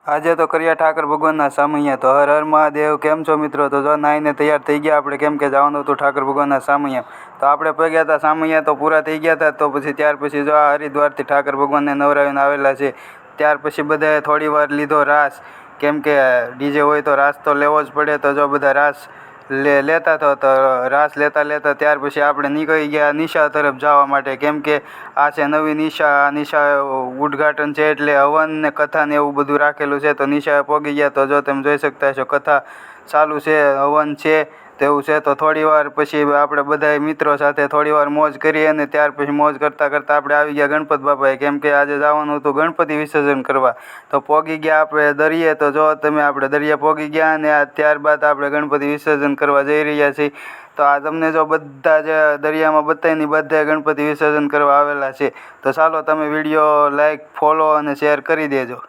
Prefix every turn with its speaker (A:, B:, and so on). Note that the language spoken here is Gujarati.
A: આજે તો કર્યા ઠાકર ભગવાનના સામૈયા। તો હર હર મહાદેવ। કેમ છો મિત્રો? તો જો નાઈને તૈયાર થઈ ગયા આપણે, કેમ કે જવાનું હતું ઠાકર ભગવાનના સામૈયા। તો આપણે પગ્યા હતા સામૈયા તો પૂરા થઈ ગયા હતા। તો પછી ત્યાર પછી જો આ હરિદ્વારથી ઠાકર ભગવાનને નવરાવીને આવેલા છે। ત્યાર પછી બધાએ થોડી વાર લીધો રાસ, કેમ કે ડીજે હોય તો રાસ તો લેવો જ પડે। તો જો બધા રાસ લેતા હતા। તો રાસ લેતા લેતા ત્યાર પછી આપણે નીકળી ગયા નિશા તરફ જવા માટે, કેમ કે આ છે નવી નિશા। આ નિશા ઉદ્ઘાટન છે એટલે હવન ને કથા ને એવું બધું રાખેલું છે। તો નિશા પહોંચી ગયા। તો જો તમે જોઈ શકતા છો કથા ચાલુ છે, હવન છે તેવું છે। તો થોડી વાર પછી આપણે બધા મિત્રો સાથે થોડી વાર મોજ કરી, અને ત્યાર પછી મોજ કરતાં કરતાં આપણે આવી ગયા ગણપત બાપાએ, કેમ કે આજે જવાનું હતું ગણપતિ વિસર્જન કરવા। તો પહોંચી ગયા આપણે દરિયે। તો જો તમે આપણે દરિયા પહોંચી ગયા, અને ત્યારબાદ આપણે ગણપતિ વિસર્જન કરવા જઈ રહ્યા છીએ। તો આ તમને જો બધા જ દરિયામાં બતાવીને બધા ગણપતિ વિસર્જન કરવા આવેલા છે। તો ચાલો તમે વિડીયો લાઈક, ફોલો અને શેર કરી દેજો।